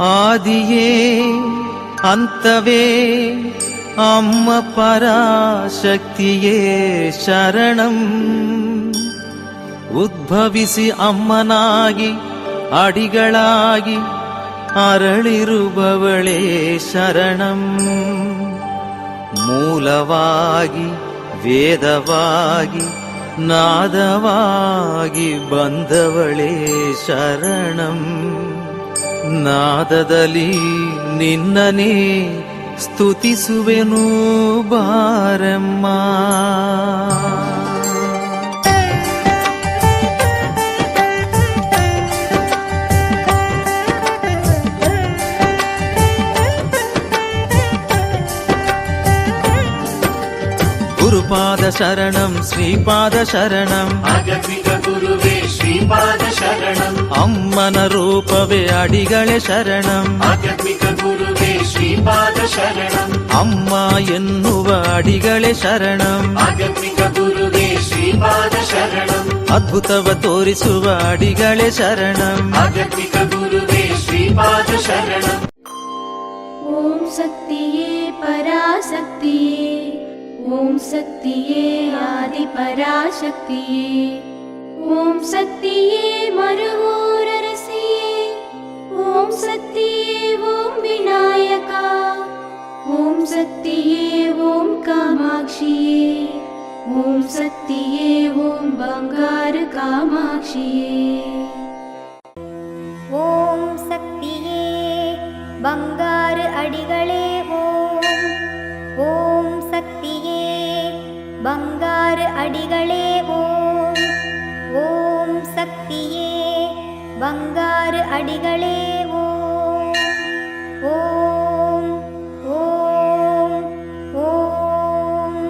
ಆದಿಯೇ ಅಂತವೇ ಅಮ್ಮ ಪರಾಶಕ್ತಿಯೇ ಶರಣಂ. ಉದ್ಭವಿಸಿ ಅಮ್ಮನಾಗಿ ಅಡಿಗಳಾಗಿ ಅರಳಿರುವವಳೇ ಶರಣಂ. ಮೂಲವಾಗಿ ವೇದವಾಗಿ ನಾದವಾಗಿ ಬಂದವಳೇ ಶರಣಂ. ನಾದದಲ್ಲಿ ನಿನ್ನನೇ ಸ್ತುತಿಸುವೆನು ಬಾರಮ್ಮ. ಗುರುಪಾದ ಶರಣಂ ಶ್ರೀಪಾದ ಶರಣಂ. ಆಧ್ಯಾತ್ಮಿಕ ಗುರುವೇ ಶ್ರೀಪಾದ ಶರಣಂ. ಅಮ್ಮನ ರೂಪವೇ ಅಡಿಗಳೇ ಶರಣಂ. ಆಧ್ಯಾತ್ಮಿಕ ಗುರುವೇ ಶ್ರೀಪಾದ ಶರಣಂ. ಅಮ್ಮ ಎನ್ನುವ ಅಡಿಗಳೇ ಶರಣಂ. ಆಧ್ಯಾತ್ಮಿಕ ಗುರುವೇ ಶ್ರೀಪಾದ ಶರಣಂ. ಅದ್ಭುತವ ತೋರಿಸುವ ಅಡಿಗಳೇ ಶರಣಂ. ಆಧ್ಯಾತ್ಮಿಕ ಗುರುವೇ ಶ್ರೀಪಾದ ಶರಣಂ. ಓಂ ಶಕ್ತಿಯೇ ಪರಾಶಕ್ತಿಯೇ, ಓಂ ಶಕ್ತಿಯೇ ಆದಿ ಪರಾಶಕ್ತಿಯೇ, ಓಂ ಶಕ್ತಿಯೇ ಮರುವೂರರಸಿಯೇ, ಓಂ ಶಕ್ತಿಯೇ ಓಂ ವಿನಾಯಕ, ಓಂ ಶಕ್ತಿಯೇ ಓಂ ಕಾಮಾಕ್ಷಿಯೇ, ಓಂ ಶಕ್ತಿಯೇ ಓಂ ಬಂಗಾರು ಕಾಮಾಕ್ಷಿಯೇ. ಓಂ ಶಕ್ತಿಯೇ ಬಂಗಾರು ಅಡಿಗಳೇ ಓಂ. ಓಂ ಶಕ್ತಿಯೇ ಬಂಗಾರು ಅಡಿಗಳೇ ಓಂ. ಓಂ ಶಕ್ತಿಯೇ ಬಂಗಾರು ಅಡಿಗಳೇ ಓಂ. ಓಂ ಓಂ ಓಂ.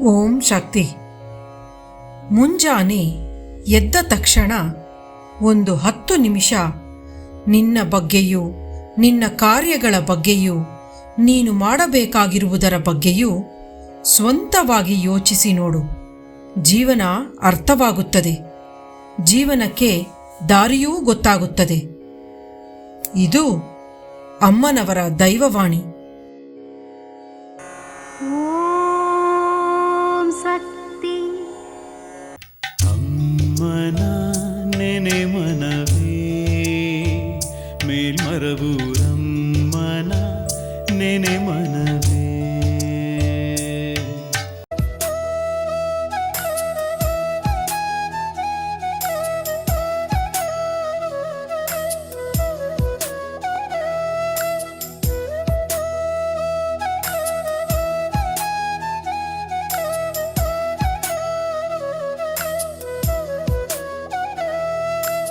ಓಂ ಶಕ್ತಿ. ಮುಂಜಾನೆ ಎದ್ದ ತಕ್ಷಣ ಒಂದು 10 ನಿಮಿಷ ನಿನ್ನ ಬಗ್ಗೆಯೂ ನಿನ್ನ ಕಾರ್ಯಗಳ ಬಗ್ಗೆಯೂ ನೀನು ಮಾಡಬೇಕಾಗಿರುವುದರ ಬಗ್ಗೆಯೂ ಸ್ವಂತವಾಗಿ ಯೋಚಿಸಿ ನೋಡು. ಜೀವನ ಅರ್ಥವಾಗುತ್ತದೆ, ಜೀವನಕ್ಕೆ ದಾರಿಯೂ ಗೊತ್ತಾಗುತ್ತದೆ. ಇದು ಅಮ್ಮನವರ ದೈವವಾಣಿ.